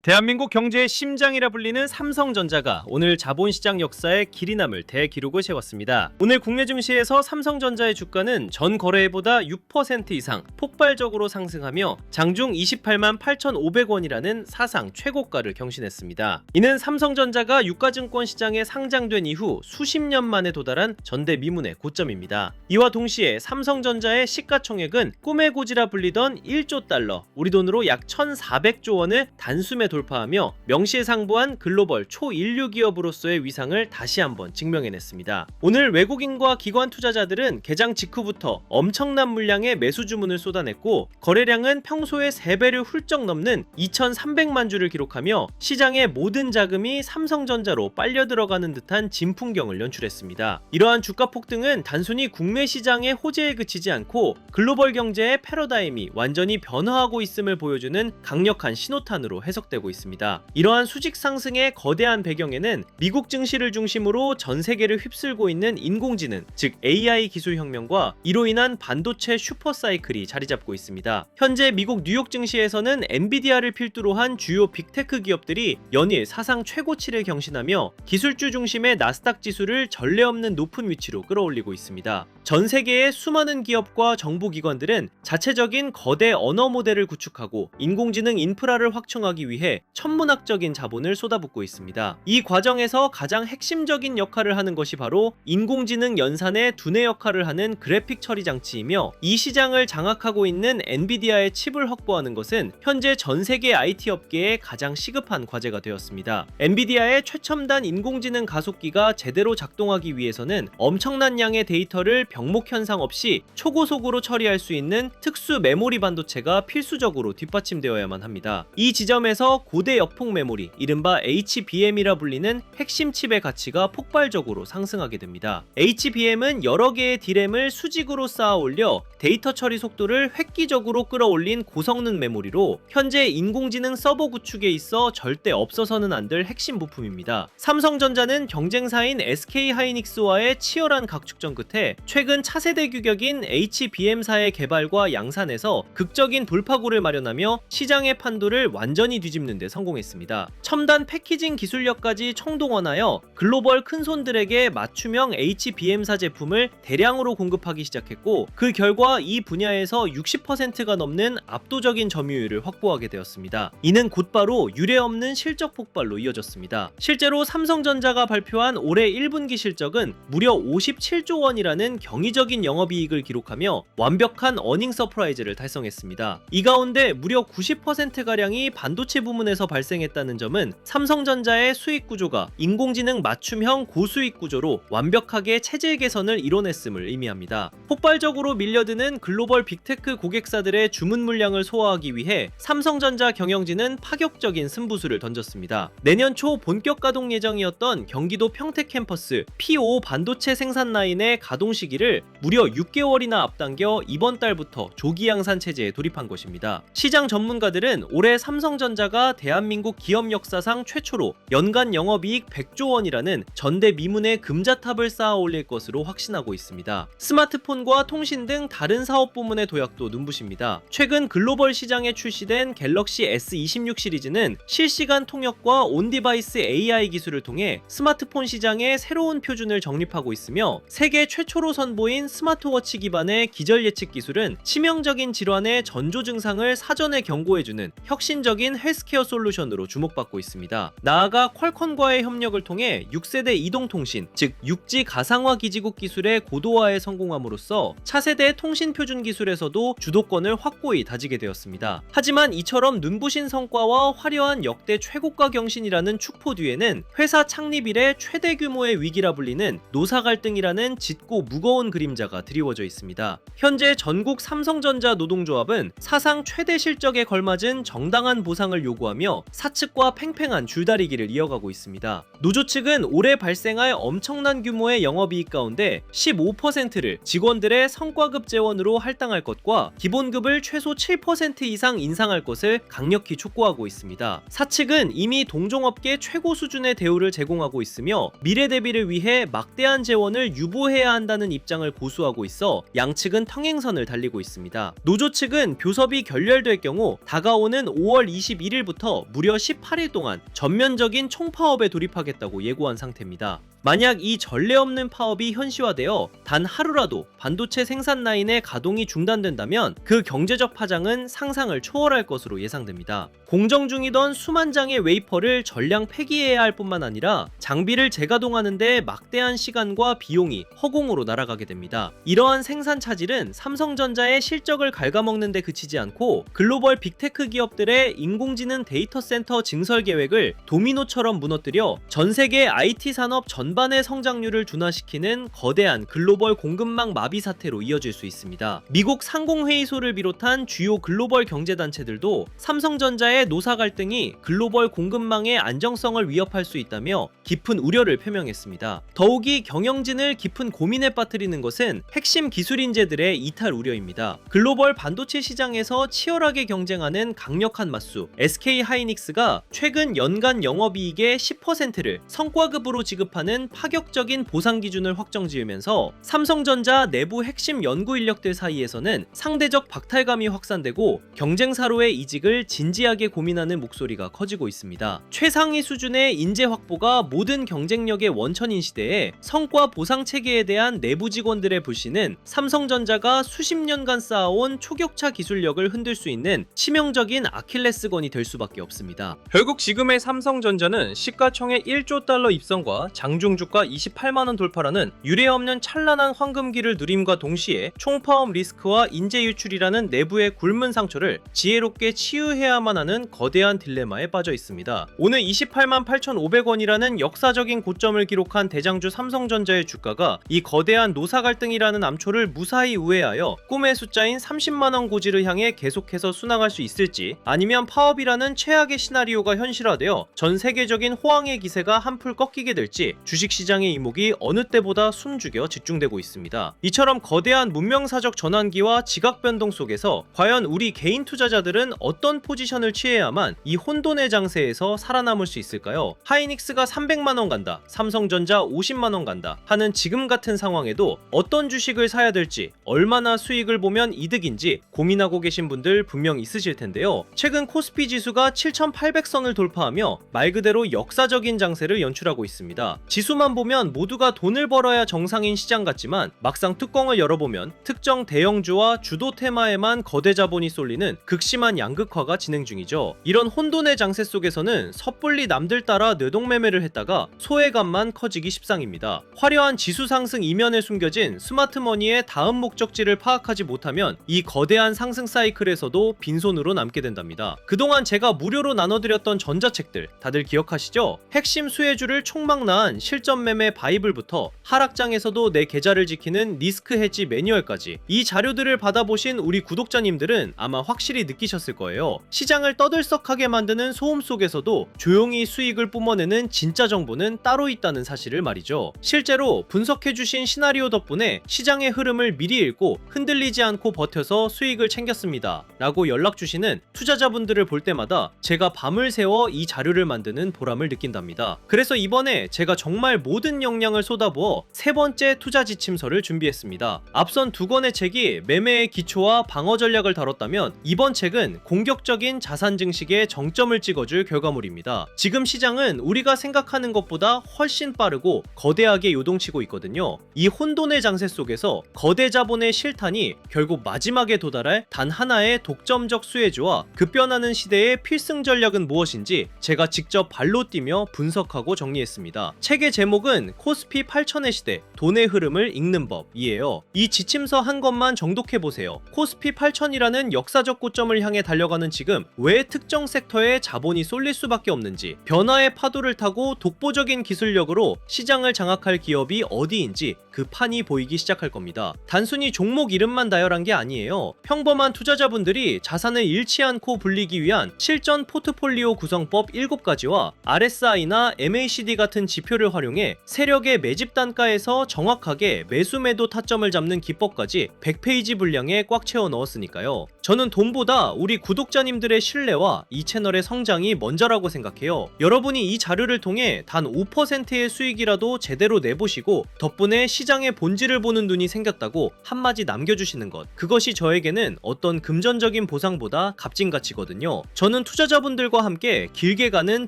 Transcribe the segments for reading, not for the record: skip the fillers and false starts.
대한민국 경제의 심장이라 불리는 삼성전자가 오늘 자본시장 역사에 길이 남을 대기록을 세웠습니다. 오늘 국내 증시에서 삼성전자의 주가는 전 거래일보다 6% 이상 폭발적으로 상승하며 장중 28만 8,500원이라는 사상 최고가를 경신했습니다. 이는 삼성전자가 유가증권 시장에 상장된 이후 수십 년 만에 도달한 전대미문의 고점입니다. 이와 동시에 삼성전자의 시가총액은 꿈의 고지라 불리던 1조 달러, 우리 돈으로 약 1,400조 원을 단숨에 돌파하며 명실상부한 글로벌 초인류 기업으로서의 위상을 다시 한번 증명해냈습니다. 오늘 외국인과 기관 투자자들은 개장 직후부터 엄청난 물량의 매수 주문을 쏟아냈고 거래량은 평소의 3배를 훌쩍 넘는 2,300만 주를 기록하며 시장의 모든 자금이 삼성전자로 빨려 들어가는 듯한 진풍경을 연출했습니다. 이러한 주가 폭등은 단순히 국내 시장의 호재에 그치지 않고 글로벌 경제의 패러다임이 완전히 변화하고 있음을 보여주는 강력한 신호탄으로 해석되고 있습니다. 이러한 수직 상승의 거대한 배경에는 미국 증시를 중심으로 전 세계를 휩쓸고 있는 인공지능, 즉 AI 기술 혁명과 이로 인한 반도체 슈퍼사이클이 자리 잡고 있습니다. 현재 미국 뉴욕 증시에서는 엔비디아를 필두로 한 주요 빅테크 기업들이 연일 사상 최고치를 경신하며 기술주 중심의 나스닥 지수를 전례 없는 높은 위치로 끌어올리고 있습니다. 전 세계의 수많은 기업과 정부기관들은 자체적인 거대 언어 모델을 구축하고 인공지능 인프라를 확충하기 위해 천문학적인 자본을 쏟아붓고 있습니다. 이 과정에서 가장 핵심적인 역할을 하는 것이 바로 인공지능 연산의 두뇌 역할을 하는 그래픽 처리 장치이며 이 시장을 장악하고 있는 엔비디아의 칩을 확보하는 것은 현재 전 세계 IT 업계의 가장 시급한 과제가 되었습니다. 엔비디아의 최첨단 인공지능 가속기가 제대로 작동하기 위해서는 엄청난 양의 데이터를 병목 현상 없이 초고속으로 처리할 수 있는 특수 메모리 반도체가 필수적으로 뒷받침되어야만 합니다. 이 지점에서 고대 역폭 메모리, 이른바 HBM이라 불리는 핵심 칩의 가치가 폭발적으로 상승하게 됩니다. HBM은 여러 개의 D램을 수직으로 쌓아 올려 데이터 처리 속도를 획기적으로 끌어올린 고성능 메모리로 현재 인공지능 서버 구축에 있어 절대 없어서는 안 될 핵심 부품입니다. 삼성전자는 경쟁사인 SK하이닉스와의 치열한 각축전 끝에 최근 차세대 규격인 HBM사의 개발과 양산에서 극적인 돌파구를 마련하며 시장의 판도를 완전히 뒤집는 데 성공했습니다. 첨단 패키징 기술력까지 총동원하여 글로벌 큰손들에게 맞춤형 HBM사 제품을 대량으로 공급하기 시작했고 그 결과 이 분야에서 60%가 넘는 압도적인 점유율을 확보하게 되었습니다. 이는 곧바로 유례없는 실적 폭발로 이어졌습니다. 실제로 삼성전자가 발표한 올해 1분기 실적은 무려 57조 원이라는 경이적인 영업이익을 기록하며 완벽한 어닝 서프라이즈를 달성했습니다. 이 가운데 무려 90%가량이 반도체 부문에서 발생했다는 점은 삼성전자의 수익 구조가 인공지능 맞춤형 고수익 구조로 완벽하게 체질 개선을 이뤄냈음을 의미합니다. 폭발적으로 밀려드는 글로벌 빅테크 고객사들의 주문 물량을 소화하기 위해 삼성전자 경영진은 파격적인 승부수를 던졌습니다. 내년 초 본격 가동 예정이었던 경기도 평택 캠퍼스 P5 반도체 생산 라인의 가동 시기를 무려 6개월이나 앞당겨 이번 달부터 조기 양산 체제에 돌입한 것입니다. 시장 전문가들은 올해 삼성전자가 대한민국 기업 역사상 최초로 연간 영업이익 100조 원이라는 전대미문의 금자탑을 쌓아 올릴 것으로 확신하고 있습니다. 스마트폰과 통신 등 다른 사업 부문의 도약도 눈부십니다. 최근 글로벌 시장에 출시된 갤럭시 S26 시리즈는 실시간 통역과 온디바이스 AI 기술을 통해 스마트폰 시장의 새로운 표준을 정립하고 있으며 세계 최초로 선보인 스마트워치 기반의 기절 예측 기술은 치명적인 질환의 전조 증상을 사전에 경고해주는 혁신적인 헬스케어 솔루션으로 주목받고 있습니다. 나아가 퀄컴과의 협력을 통해 6세대 이동통신, 즉 6G 가상화 기지국 기술의 고도화에 성공함으로써 차세대 통신 표준 기술에서도 주도권을 확고히 다지게 되었습니다. 하지만 이처럼 눈부신 성과와 화려한 역대 최고가 경신이라는 축포 뒤에는 회사 창립 이래 최대 규모의 위기라 불리는 노사 갈등이라는 짙고 무거운 그림자가 드리워져 있습니다. 현재 전국 삼성전자 노동조합은 사상 최대 실적에 걸맞은 정당한 보상을 요구하며 사측과 팽팽한 줄다리기를 이어가고 있습니다. 노조 측은 올해 발생할 엄청난 규모의 영업이익 가운데 15%를 직원들의 성과급 재원으로 할당할 것과 기본급을 최소 7% 이상 인상할 것을 강력히 촉구하고 있습니다. 사측은 이미 동종업계 최고 수준의 대우를 제공하고 있으며 미래 대비를 위해 막대한 재원을 유보해야 한다는 입장 입장을 고수하고 있어 양측은 평행선을 달리고 있습니다. 노조 측은 교섭이 결렬될 경우 다가오는 5월 21일부터 무려 18일 동안 전면적인 총파업에 돌입하겠다고 예고한 상태입니다. 만약 이 전례 없는 파업이 현실화되어 단 하루라도 반도체 생산 라인의 가동이 중단된다면 그 경제적 파장은 상상을 초월할 것으로 예상됩니다. 공정 중이던 수만 장의 웨이퍼를 전량 폐기해야 할 뿐만 아니라 장비를 재가동하는 데 막대한 시간과 비용이 허공으로 날아가게 됩니다. 이러한 생산 차질은 삼성전자의 실적을 갉아먹는 데 그치지 않고 글로벌 빅테크 기업들의 인공지능 데이터 센터 증설 계획을 도미노처럼 무너뜨려 전 세계 IT 산업 전반의 성장률을 둔화시키는 거대한 글로벌 공급망 마비 사태로 이어질 수 있습니다. 미국 상공회의소를 비롯한 주요 글로벌 경제단체들도 삼성전자의 노사 갈등이 글로벌 공급망의 안정성을 위협할 수 있다며 깊은 우려를 표명했습니다. 더욱이 경영진을 깊은 고민에 빠뜨리는 것은 핵심 기술 인재들의 이탈 우려입니다. 글로벌 반도체 시장에서 치열하게 경쟁하는 강력한 맞수 SK 하이닉스가 최근 연간 영업이익의 10%를 성과급으로 지급하는 파격적인 보상 기준을 확정 지으면서 삼성전자 내부 핵심 연구 인력들 사이에서는 상대적 박탈감이 확산되고 경쟁사로의 이직을 진지하게 고민하는 목소리가 커지고 있습니다. 최상위 수준의 인재 확보가 모든 경쟁력의 원천인 시대에 성과 보상 체계에 대한 내부 직원들의 불신은 삼성전자가 수십 년간 쌓아온 초격차 기술력을 흔들 수 있는 치명적인 아킬레스건이 될 수밖에 없습니다. 결국 지금의 삼성전자는 시가총액 1조 달러 입성과 장중주가 28만원 돌파라는 유례없는 찬란한 황금기를 누림과 동시에 총파업 리스크와 인재 유출이라는 내부의 굶은 상처를 지혜롭게 치유해야만 하는 거대한 딜레마에 빠져 있습니다. 오늘 28만 8,500원이라는 역사적인 고점을 기록한 대장주 삼성전자의 주가가 이 거대한 노사 갈등이라는 암초를 무사히 우회하여 꿈의 숫자인 30만원 고지를 향해 계속해서 순항할 수 있을지, 아니면 파업이라는 최악의 시나리오가 현실화되어 전 세계적인 호황의 기세가 한풀 꺾이게 될지 주식시장의 이목이 어느 때보다 숨죽여 집중되고 있습니다. 이처럼 거대한 문명사적 전환기와 지각 변동 속에서 과연 우리 개인 투자자들은 어떤 포지션을 취해야만 이 혼돈의 장세에서 살아남을 수 있을까요? 하이닉스가 300만원 간다, 삼성전자 50만원 간다 하는 지금 같은 상황에도 어떤 주식을 사야 될지, 얼마나 수익을 보면 이득인지 고민하고 계신 분들 분명 있으실 텐데요. 최근 코스피 지수가 7,800선을 돌파하며 말 그대로 역사적인 장세를 연출하고 있습니다. 지수만 보면 모두가 돈을 벌어야 정상인 시장 같지만 막상 뚜껑을 열어보면 특정 대형주와 주도 테마에만 거대 자본이 쏠리는 극심한 양극화가 진행 중이죠. 이런 혼돈의 장세 속에서는 섣불리 남들 따라 뇌동매매를 했다가 소외감만 커지기 십상입니다. 화려한 지수 상승 이면에 숨겨진 스마트머니의 다음 목적지를 파악하지 못하면 이 거대한 상승 사이클에서도 빈손으로 남게 된답니다. 그동안 제가 무료로 나눠드렸던 전자책들 다들 기억하시죠? 핵심 수혜주를 총망라한 실전 매매 바이블부터 하락장에서도 내 계좌를 지키는 리스크 헤지 매뉴얼까지 이 자료들을 받아보신 우리 구독자님들은 아마 확실히 느끼셨을 거예요. 시장을 떠들썩하게 만드는 소음 속에서도 조용히 수익을 뿜어내는 진짜 정보는 따로 있다는 사실을 말이죠. 실제로 분석해주신 시나리오 덕분에 시장의 흐름을 미리 읽고 흔들리지 않고 버텨서 수익을 챙겼습니다 라고 연락주시는 투자자분들을 볼 때마다 제가 밤을 새워 이 자료를 만드는 보람을 느낀답니다. 그래서 이번에 제가 정말 모든 역량을 쏟아부어 세 번째 투자 지침서를 준비했습니다. 앞선 두 권의 책이 매매의 기초와 방어 전략을 다뤘다면 이번 책은 공격적인 자산 증식에 정점을 찍어줄 결과물입니다. 지금 시장은 우리가 생각하는 것보다 훨씬 빠르고 거대하게 요동치고 있거든요. 이 혼돈의 장세 속에서 거대 자본의 실탄이 결국 마지막에 도달할 단 하나의 독점적 수혜주와 급변하는 시대의 필승 전략은 무엇인지 제가 직접 발로 뛰며 분석하고 정리했습니다. 책의 제목은 코스피 8000의 시대, 돈의 흐름을 읽는 법이에요. 이 지침서 한 것만 정독해보세요. 코스피 8000이라는 역사적 고점을 향해 달려가는 지금 왜 특정 섹터에 자본이 쏠릴 수밖에 없는지, 변화의 파도를 타고 독보적인 기술력으로 시장을 장악할 기업이 어디인지 그 판이 보이기 시작할 겁니다. 단순히 종목 이름만 나열한 게 아니에요. 평범한 투자자분들이 자산을 잃지 않고 불리기 위한 실전 포트폴리오 구성법 7가지와 RSI나 MACD 같은 지표를 활용해 세력의 매집 단가에서 정확하게 매수 매도 타점을 잡는 기법까지 100페이지 분량에 꽉 채워 넣었으니까요. 저는 돈보다 우리 구독자님들의 신뢰와 이 채널의 성장이 먼저라고 생각해요. 여러분이 이 자료를 통해 단 5%의 수익이라도 제대로 내보시고 덕분에 시장의 본질을 보는 눈이 생겼다고 한마디 남겨주시는 것, 그것이 저에게는 어떤 금전적인 보상보다 값진 가치거든요. 저는 투자자분들과 함께 길게 가는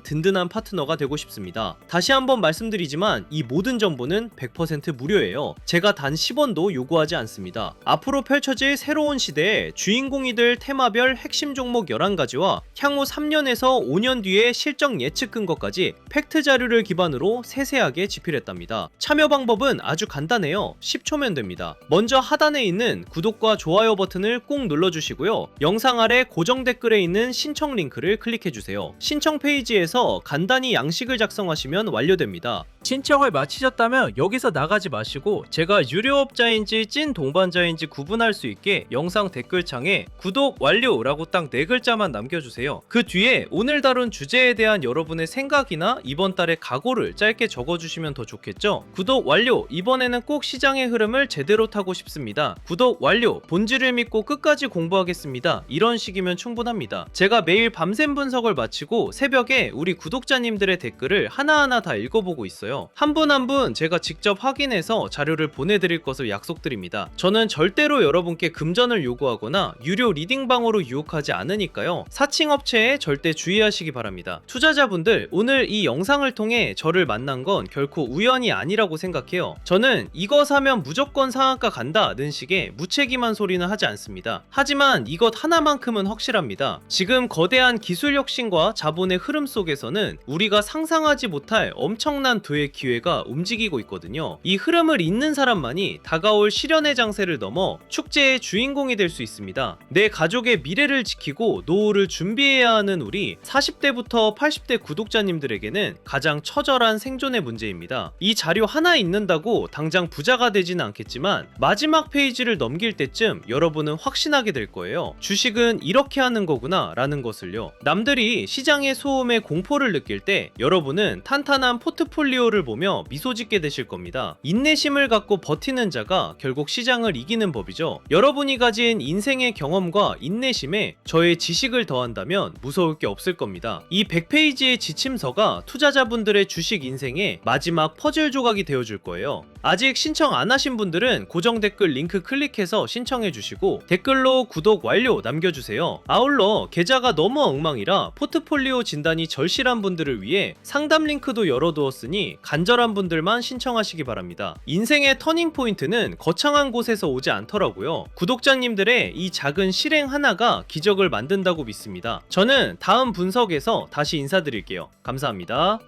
든든한 파트너가 되고 싶습니다. 다시 한번 말씀드리지만 이 모든 정보는 100% 무료예요. 제가 단 10원도 요구하지 않습니다. 앞으로 펼쳐질 새로운 시대에 주인공이 될 테마별 핵심 종목 11가지와 향후 3년에서 5년 뒤의 실적 예측 근거까지 팩트 자료를 기반으로 세세하게 집필했답니다. 참여 방법은 아주 간단해요. 10초면 됩니다. 먼저 하단에 있는 구독과 좋아요 버튼을 꼭 눌러주시고요. 영상 아래 고정 댓글에 있는 신청 링크를 클릭해주세요. 신청 페이지에서 간단히 양식을 작성하시면 완료됩니다. 신청을 마치셨다면 여기서 나가지 마시고 제가 유료업자인지 찐 동반자인지 구분할 수 있게 영상 댓글창에 구독 완료라고 딱 4글자만 남겨주세요. 그 뒤에 오늘 다룬 주제에 대한 여러분의 생각이나 이번 달의 각오를 짧게 적어주시면 더 좋겠죠? 구독 완료! 이번에는 꼭 시장의 흐름을 제대로 타고 싶습니다. 구독 완료! 본질을 믿고 끝까지 공부하겠습니다. 이런 식이면 충분합니다. 제가 매일 밤샘 분석을 마치고 새벽에 우리 구독자님들의 댓글을 하나하나 다 읽어보고 있어요. 한 분 한 분 제가 직접 확인해서 자료를 보내드릴 것을 약속드립니다. 저는 절대로 여러분께 금전을 요구하거나 유료 리딩방으로 유혹하지 않으니까요. 사칭업체에 절대 주의하시기 바랍니다. 투자자분들, 오늘 이 영상을 통해 저를 만난 건 결코 우연이 아니라고 생각해요. 저는 이거 사면 무조건 상한가 간다는 식의 무책임한 소리는 하지 않습니다. 하지만 이것 하나만큼은 확실합니다. 지금 거대한 기술 혁신과 자본의 흐름 속에서는 우리가 상상하지 못할 엄청난 기회가 움직이고 있거든요. 이 흐름을 잇는 사람만이 다가올 실현의 장세를 넘어 축제의 주인공이 될 수 있습니다. 내 가족의 미래를 지키고 노후를 준비해야 하는 우리 40대부터 80대 구독자님들에게는 가장 처절한 생존의 문제입니다. 이 자료 하나 읽는다고 당장 부자가 되지는 않겠지만 마지막 페이지를 넘길 때쯤 여러분은 확신하게 될 거예요. 주식은 이렇게 하는 거구나 라는 것을요. 남들이 시장의 소음에 공포를 느낄 때 여러분은 탄탄한 포트폴리오를 보며 미소 짓게 되실 겁니다. 인내심을 갖고 버티는 자가 결국 시장을 이기는 법이죠. 여러분이 가진 인생의 경험과 인내심에 저의 지식을 더한다면 무서울 게 없을 겁니다. 이 100페이지의 지침서가 투자자분들의 주식 인생의 마지막 퍼즐 조각이 되어줄 거예요. 아직 신청 안 하신 분들은 고정 댓글 링크 클릭해서 신청해 주시고 댓글로 구독 완료 남겨주세요. 아울러 계좌가 너무 엉망이라 포트폴리오 진단이 절실한 분들을 위해 상담 링크도 열어두었으니 간절한 분들만 신청하시기 바랍니다. 인생의 터닝 포인트는 거창한 곳에서 오지 않더라고요. 구독자님들의 이 작은 실행 하나가 기적을 만든다고 믿습니다. 저는 다음 분석에서 다시 인사드릴게요. 감사합니다.